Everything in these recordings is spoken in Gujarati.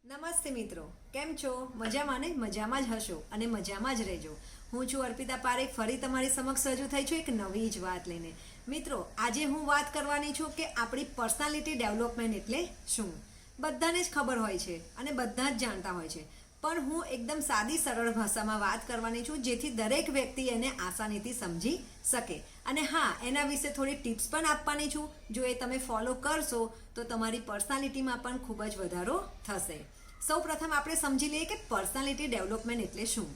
નમસ્તે મિત્રો, કેમ છો? મજામાં ને? મજામાં જ હશો અને મજામાં જ રહેજો. હું છું અર્પિતા પારેખ, ફરી તમારી સમક્ષ રજૂ થઈ છું એક નવી જ વાત લઈને. મિત્રો, આજે હું વાત કરવાની છું કે આપણી પર્સનાલિટી ડેવલપમેન્ટ એટલે શું. બધાને જ ખબર હોય છે અને બધા જ જાણતા હોય છે, પણ હું એકદમ સાદી સરળ ભાષામાં વાત કરવાની છું જેથી દરેક વ્યક્તિ એને આસાનીથી સમજી શકે. અને હા, એના વિશે થોડી ટિપ્સ પણ આપવાની છું. જો એ તમે ફોલો કરશો તો તમારી પર્સનાલિટીમાં પણ ખૂબ જ વધારો થશે. સૌ પ્રથમ આપણે સમજી લઈએ કે પર્સનાલિટી ડેવલપમેન્ટ એટલે શું.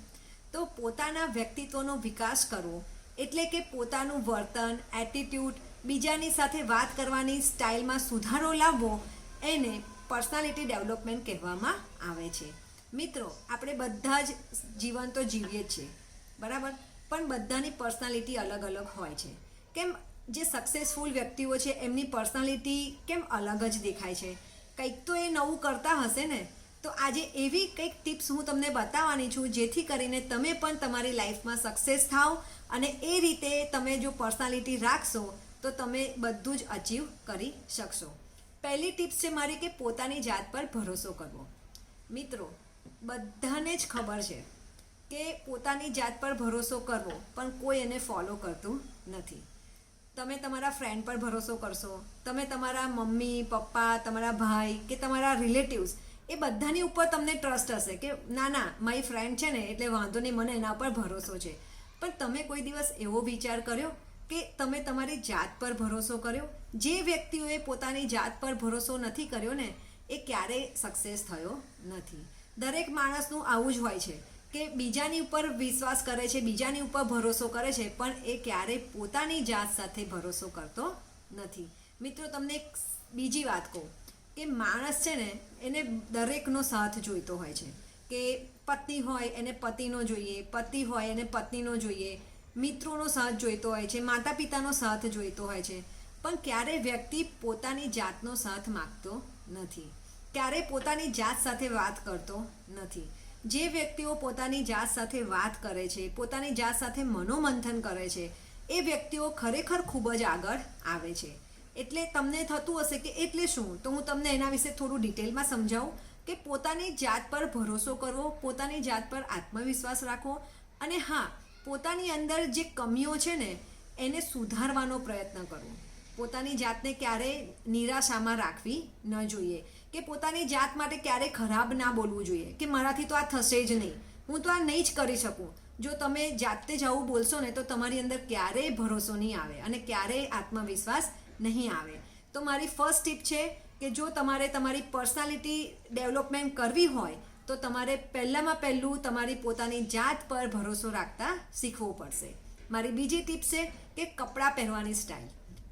તો પોતાના વ્યક્તિત્વનો વિકાસ કરવો એટલે કે પોતાનું વર્તન, એટીટ્યૂડ, બીજાની સાથે વાત કરવાની સ્ટાઇલમાં સુધારો લાવવો, એને પર્સનાલિટી ડેવલપમેન્ટ કહેવામાં આવે છે. મિત્રો, આપણે બધા જ જીવન તો જીવીએ જ છીએ, બરાબર, પણ બધાની પર્સનાલિટી અલગ અલગ હોય છે. કેમ જે સક્સેસફુલ વ્યક્તિઓ છે એમની પર્સનાલિટી કેમ અલગ જ દેખાય છે? કંઈક તો એ નવું કરતા હશે ને. તો આજે એવી કંઈક ટિપ્સ હું તમને બતાવવાની છું જેથી કરીને તમે પણ તમારી લાઈફમાં સક્સેસ થાઓ અને એ રીતે તમે જો પર્સનાલિટી રાખશો તો તમે બધું જ અચીવ કરી શકશો. પહેલી ટિપ્સ છે મારી કે પોતાની જાત પર ભરોસો કરવો. મિત્રો, બધાને જ ખબર છે કે પોતાની જાત પર ભરોસો કરવો, પણ કોઈ એને ફોલો કરતું નથી. તમે તમારા ફ્રેન્ડ પર ભરોસો કરશો, તમે તમારા મમ્મી પપ્પા, તમારા ભાઈ કે તમારા રિલેટિવ્સ, એ બધાની ઉપર તમને ટ્રસ્ટ હશે કે ના ના, મારી ફ્રેન્ડ છે ને એટલે વાંધો નહીં, મને એના પર ભરોસો છે. પણ તમે કોઈ દિવસ એવો વિચાર કર્યો કે તમે તમારી જાત પર ભરોસો કર્યો? જે વ્યક્તિઓએ પોતાની જાત પર ભરોસો નથી કર્યો ને, એ ક્યારેય સક્સેસ થયો નથી. દરેક માણસનું આવું જ હોય છે કે બીજાની ઉપર વિશ્વાસ કરે છે, બીજાની ઉપર ભરોસો કરે છે, પણ એ ક્યારેય પોતાની જાત સાથે ભરોસો કરતો નથી. મિત્રો, તમને એક બીજી વાત કહું કે માણસ છે ને, એને દરેકનો સાથ જોઈતો હોય છે. કે પત્ની હોય એને પતિનો જોઈએ, પતિ હોય એને પત્નીનો જોઈએ, મિત્રોનો સાથ જોઈતો હોય છે, માતા પિતાનો સાથ જોઈતો હોય છે, પણ ક્યારેય વ્યક્તિ પોતાની જાતનો સાથ માગતો નથી, ક્યારેય પોતાની જાત સાથે વાત કરતો નથી. જે વ્યક્તિઓ પોતાની જાત સાથે વાત કરે છે, પોતાની જાત સાથે મનોમંથન કરે છે, એ વ્યક્તિઓ ખરેખર ખૂબ જ આગળ આવે છે. એટલે તમને થતું હશે કે એટલે શું, તો હું તમને એના વિશે થોડું ડિટેલમાં સમજાવું કે પોતાની જાત પર ભરોસો કરવો, પોતાની જાત પર આત્મવિશ્વાસ રાખવો, અને હા, પોતાની અંદર જે કમીઓ છે ને એને સુધારવાનો પ્રયત્ન કરવો. પોતાની જાતને ક્યારેય નિરાશામાં રાખવી ન જોઈએ, કે પોતાની જાત માટે ક્યારેય ખરાબ ના બોલવું જોઈએ કે મારાથી તો આ થશે જ નહીં, હું તો આ નહીં જ કરી શકું. જો તમે જાતે જ આવું બોલશો ને તો તમારી અંદર ક્યારેય ભરોસો નહીં આવે અને ક્યારેય આત્મવિશ્વાસ નહીં આવે. તો મારી ફર્સ્ટ ટીપ છે કે જો તમારે તમારી પર્સનાલિટી ડેવલપમેન્ટ કરવી હોય તો તમારે પહેલાંમાં પહેલું તમારી પોતાની જાત પર ભરોસો રાખતા શીખવું પડશે. મારી બીજી ટીપ છે કે કપડાં પહેરવાની સ્ટાઇલ.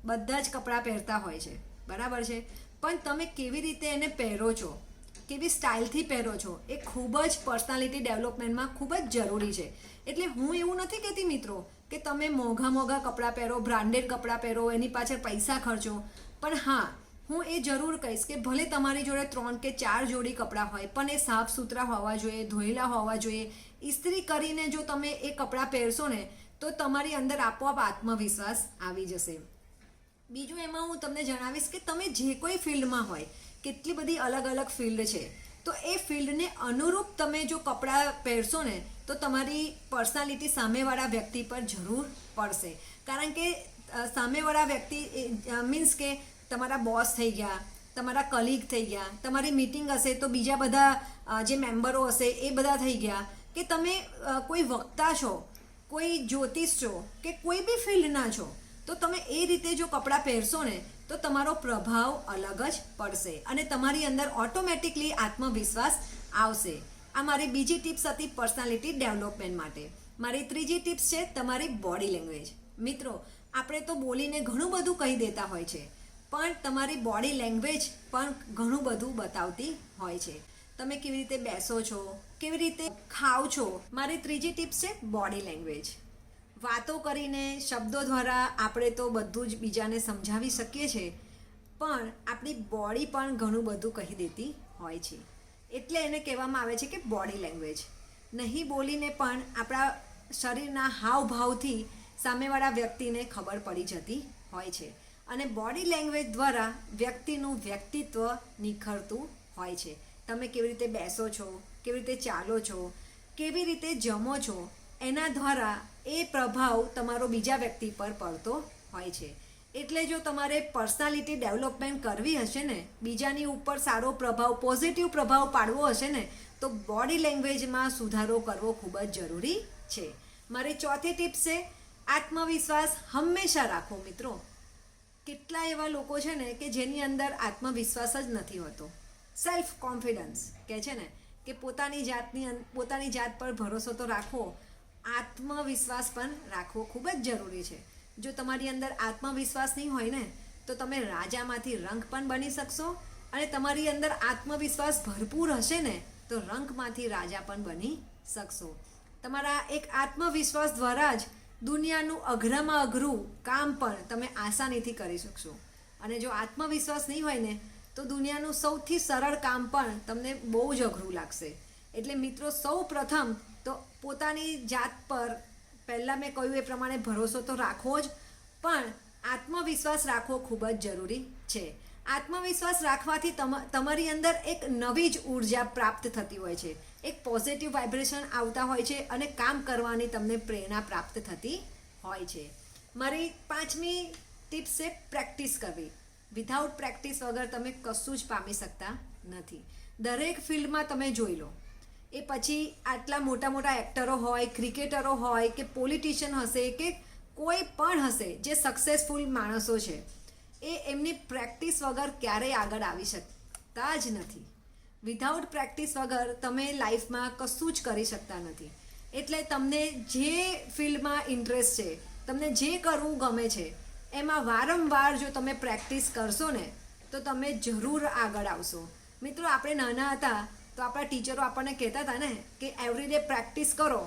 બધા જ કપડાં પહેરતા હોય છે, બરાબર છે, પણ તમે કેવી રીતે એને પહેરો છો, કેવી સ્ટાઇલથી પહેરો છો, એ ખૂબ જ પર્સનાલિટી ડેવલપમેન્ટમાં ખૂબ જ જરૂરી છે. એટલે હું એવું નથી કહેતી મિત્રો કે તમે મોંઘા મોંઘા કપડાં પહેરો, બ્રાન્ડેડ કપડાં પહેરો, એની પાછળ પૈસા ખર્ચો, પણ હા, હું એ જરૂર કહીશ કે ભલે તમારી જોડે 3 કે 4 જોડી કપડાં હોય, પણ એ સાફ સુથરા હોવા જોઈએ, ધોયેલા હોવા જોઈએ. ઇસ્ત્રી કરીને જો તમે એ કપડાં પહેરશો ને તો તમારી અંદર આપોઆપ આત્મવિશ્વાસ આવી જશે. બીજું એમાં હું તમને જણાવીશ કે તમે જે કોઈ ફિલ્ડમાં હોય, કેટલી બધી અલગ અલગ ફિલ્ડ છે, તો એ ફિલ્ડને અનુરૂપ તમે જો કપડાં પહેરશો ને તો તમારી પર્સનાલિટી સામેવાળા વ્યક્તિ પર જરૂર પડશે. કારણ કે સામેવાળા વ્યક્તિ મીન્સ કે તમારા બોસ થઈ ગયા, તમારા કલીગ થઈ ગયા, તમારી મીટિંગ હશે તો બીજા બધા જે મેમ્બરો હશે એ બધા થઈ ગયા, કે તમે કોઈ વક્તા છો, કોઈ જ્યોતિષ છો, કે કોઈ બી ફિલ્ડના છો, તો તમે એ રીતે જો કપડાં પહેરશો ને તો તમારો પ્રભાવ અલગ જ પડશે અને તમારી અંદર ઓટોમેટિકલી આત્મવિશ્વાસ આવશે. આ મારી બીજી ટિપ્સ હતી પર્સનાલિટી ડેવલપમેન્ટ માટે. મારી ત્રીજી ટિપ્સ છે તમારી બોડી લેંગ્વેજ. મિત્રો, આપણે તો બોલીને ઘણું બધું કહી દેતા હોય છે, પણ તમારી બોડી લેંગ્વેજ પણ ઘણું બધું બતાવતી હોય છે. તમે કેવી રીતે બેસો છો, કેવી રીતે ખાઓ છો. મારી ત્રીજી ટિપ્સ છે બોડી લેંગ્વેજ. વાતો કરીને, શબ્દો દ્વારા આપણે તો બધું જ બીજાને સમજાવી શકીએ છીએ, પણ આપણી બોડી પણ ઘણું બધું કહી દેતી હોય છે. એટલે એને કહેવામાં આવે છે કે બોડી લેંગ્વેજ. નહીં બોલીને પણ આપણા શરીરના હાવભાવથી સામેવાળા વ્યક્તિને ખબર પડી જતી હોય છે અને બોડી લેંગ્વેજ દ્વારા વ્યક્તિનું વ્યક્તિત્વ નિખરતું હોય છે. તમે કેવી રીતે બેસો છો, કેવી રીતે ચાલો છો, કેવી રીતે જમો છો, એના દ્વારા એ પ્રભાવ તમારો બીજા વ્યક્તિ પર પડતો હોય છે. એટલે જો તમારે પર્સનાલિટી ડેવલપમેન્ટ કરવી હશે ને, બીજાની ઉપર સારો પ્રભાવ, પોઝિટિવ પ્રભાવ પાડવો હશે ને, તો બોડી લેંગ્વેજમાં સુધારો કરવો ખૂબ જ જરૂરી છે. મારી ચોથી ટિપ્સ છે, આત્મવિશ્વાસ હંમેશા રાખો. મિત્રો, કેટલા એવા લોકો છે ને કે જેની અંદર આત્મવિશ્વાસ જ નથી હોતો. સેલ્ફ કોન્ફિડન્સ કહે છે ને કે પોતાની જાત પર ભરોસો તો રાખવો, આત્મવિશ્વાસ પણ રાખવો ખૂબ જ જરૂરી છે. જો તમારી અંદર આત્મવિશ્વાસ નહીં હોય ને, તો તમે રાજામાંથી રંક પણ બની શકશો, અને તમારી અંદર આત્મવિશ્વાસ ભરપૂર હશે ને, તો રંકમાંથી રાજા પણ બની શકશો. તમારા એક આત્મવિશ્વાસ દ્વારા જ દુનિયાનું અઘરામાં અઘરું કામ પણ તમે આસાનીથી કરી શકશો. અને જો આત્મવિશ્વાસ નહીં હોય ને, તો દુનિયાનું સૌથી સરળ કામ પણ તમને બહુ જ અઘરું લાગશે. એટલે મિત્રો, સૌ પ્રથમ તો પોતાની જાત પર પહેલાં મેં કહ્યું એ પ્રમાણે ભરોસો તો રાખવો જ, પણ આત્મવિશ્વાસ રાખવો ખૂબ જ જરૂરી છે. આત્મવિશ્વાસ રાખવાથી તમારી અંદર એક નવી જ ઉર્જા પ્રાપ્ત થતી હોય છે, એક પોઝિટિવ વાઇબ્રેશન આવતા હોય છે, અને કામ કરવાની તમને પ્રેરણા પ્રાપ્ત થતી હોય છે. મારી 5મી ટિપ્સ છે પ્રેક્ટિસ કરવી. વિધાઉટ પ્રેક્ટિસ વગર તમે કશું જ પામી શકતા નથી. દરેક ફિલ્ડમાં તમે જોઈ લો, એ પછી આટલા મોટા મોટા એક્ટરો હોય, ક્રિકેટરો હોય, કે પોલિટિશિયન હશે, કે કોઈ પણ હશે જે સક્સેસફુલ માણસો છે, એ એમની પ્રેક્ટિસ વગર ક્યારેય આગળ આવી શકતા જ નથી. વિધાઉટ પ્રેક્ટિસ વગર તમે લાઈફમાં કશું જ કરી શકતા નથી. એટલે તમને જે ફિલ્ડમાં ઇન્ટરેસ્ટ છે, તમને જે કરવું ગમે છે, એમાં વારંવાર જો તમે પ્રેક્ટિસ કરશો ને, તો તમે જરૂર આગળ આવશો. મિત્રો, આપણે નાના હતા તો આપણા ટીચરો આપણને કહેતા હતા ને કે એવરીડે પ્રેક્ટિસ કરો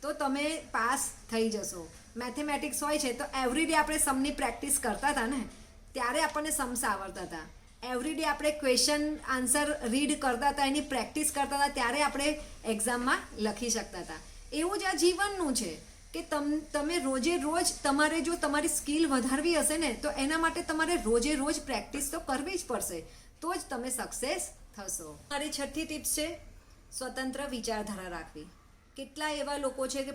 તો તમે પાસ થઈ જશો. મેથેમેટિક્સ હોય છે તો એવરીડે આપણે સમની પ્રેક્ટિસ કરતા હતા ને, ત્યારે આપણને સમ્સ આવડતા હતા. એવરીડે આપણે ક્વેશ્ચન આન્સર રીડ કરતા હતા, એની પ્રેક્ટિસ કરતા હતા, ત્યારે આપણે એક્ઝામમાં લખી શકતા હતા. એવું જ આ જીવનનું છે કે તમે રોજે રોજ તમારે જો તમારી સ્કિલ વધારવી હશે ને, તો એના માટે તમારે રોજે રોજ પ્રેક્ટિસ તો કરવી જ પડશે, તો જ તમે સક્સેસ થશો. મારી 6ઠ્ઠી ટિપ્સ છે સ્વતંત્ર વિચારધારા રાખવી. કેટલા એવા લોકો છે કે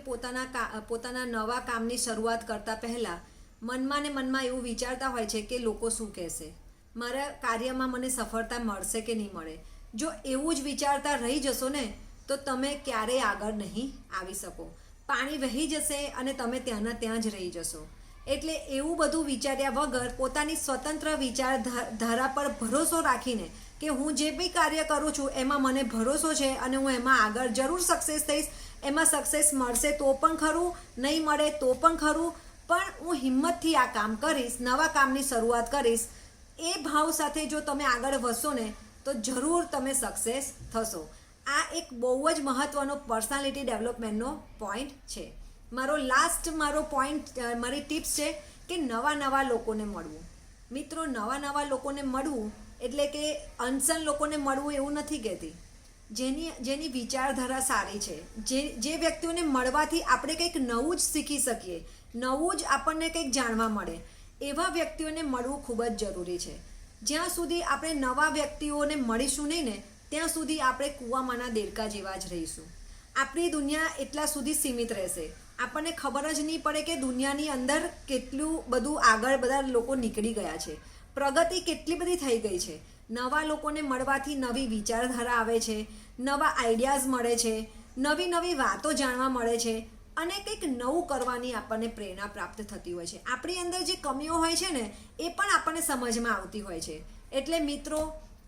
પોતાના નવા કામની શરૂઆત કરતા પહેલાં મનમાં ને મનમાં એવું વિચારતા હોય છે કે લોકો શું કહેશે, મારા કાર્યમાં મને સફળતા મળશે કે નહીં મળે. જો એવું જ વિચારતા રહી જશો ને, તો તમે ક્યારેય આગળ નહીં આવી શકો. પાણી વહી જશે અને તમે ત્યાંના ત્યાં જ રહી જશો. એટલે એવું બધું વિચાર્યા વગર પોતાની સ્વતંત્ર વિચારધારા પર ભરોસો રાખીને કે હું જે બી કાર્ય કરું છું એમાં મને ભરોસો છે અને હું એમાં આગળ જરૂર સક્સેસ થઈશ. એમાં સક્સેસ મળશે તો પણ ખરું, નહીં મળે તો પણ ખરું, પણ હું હિંમતથી આ કામ કરીશ, નવા કામની શરૂઆત કરીશ. એ ભાવ સાથે જો તમે આગળ વધશો ને, તો જરૂર તમે સક્સેસ થશો. આ એક બહુ જ મહત્ત્વનો પર્સનાલિટી ડેવલપમેન્ટનો પોઈન્ટ છે. મારો પોઈન્ટ, મારી ટિપ્સ છે કે નવા લોકોને મળવું. મિત્રો, નવા લોકોને મળવું એટલે કે અનસન લોકોને મળવું એવું નથી કહેતી. જેની વિચારધારા સારી છે, જે વ્યક્તિઓને મળવાથી આપણે કંઈક નવું જ શીખી શકીએ, નવું જ આપણને કંઈક જાણવા મળે, એવા વ્યક્તિઓને મળવું ખૂબ જ જરૂરી છે. જ્યાં સુધી આપણે નવા વ્યક્તિઓને મળીશું નહીં ને, ત્યાં સુધી આપણે કૂવામાંના દેડકા જેવા જ રહીશું. આપણી દુનિયા એટલા સુધી સીમિત રહેશે. આપણને ખબર જ નહીં પડે કે દુનિયાની અંદર કેટલું બધું આગળ બધા લોકો નીકળી ગયા છે, પ્રગતિ કેટલી બધી થઈ ગઈ છે. નવા લોકોને મળવાથી નવી વિચારધારા આવે છે, નવા આઈડિયાઝ મળે છે, નવી વાતો જાણવા મળે છે, અને કંઈક નવું કરવાની આપણને પ્રેરણા પ્રાપ્ત થતી હોય છે. આપણી અંદર જે કમીઓ હોય છે ને, એ પણ આપણને સમજમાં આવતી હોય છે. એટલે મિત્રો,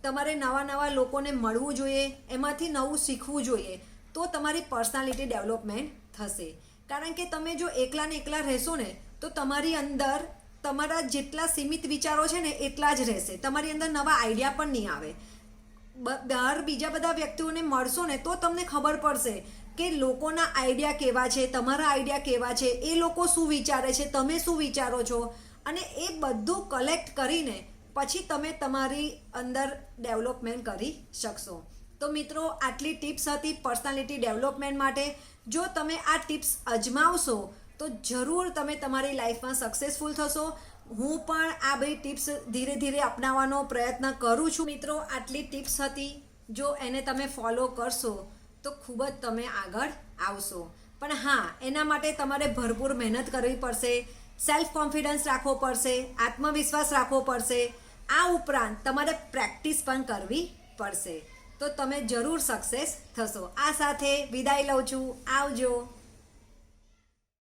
તમારે નવા લોકોને મળવું જોઈએ, એમાંથી નવું શીખવું જોઈએ, તો તમારી પર્સનાલિટી ડેવલપમેન્ટ થશે. કારણ કે તમે જો એકલા રહેશો ને, તો તમારી અંદર તમારા જેટલા સીમિત વિચારો છે ને એટલા જ રહેશે. તમારી અંદર નવા આઈડિયા પણ નહીં આવે. બહાર બીજા બધા વ્યક્તિઓને મળશો ને, તો તમને ખબર પડશે કે લોકોના આઈડિયા કેવા છે, તમારા આઈડિયા કેવા છે, એ લોકો શું વિચારે છે, તમે શું વિચારો છો, અને એ બધું કલેક્ટ કરીને પછી તમે તમારી અંદર ડેવલપમેન્ટ કરી શકશો. તો મિત્રો, આટલી ટિપ્સ હતી પર્સનાલિટી ડેવલપમેન્ટ માટે. જો તમે આ ટિપ્સ અજમાવશો તો જરૂર તમે તમારી લાઈફમાં સક્સેસફુલ થશો. હું પણ આ બધી ટિપ્સ ધીરે ધીરે અપનાવવાનો પ્રયત્ન કરું છું. મિત્રો, આટલી ટિપ્સ હતી જો એને તમે ફોલો કરશો તો ખૂબ જ તમે આગળ આવશો. પણ હા, એના માટે તમારે ભરપૂર મહેનત કરવી પડશે, સેલ્ફ કોન્ફિડન્સ રાખવો પડશે, આત્મવિશ્વાસ રાખવો પડશે. આ ઉપરાંત તમારે પ્રેક્ટિસ પણ કરવી પડશે. તો તમે જરૂર સક્સેસ થશો. આ સાથે વિદાય લઉં છું. આવજો.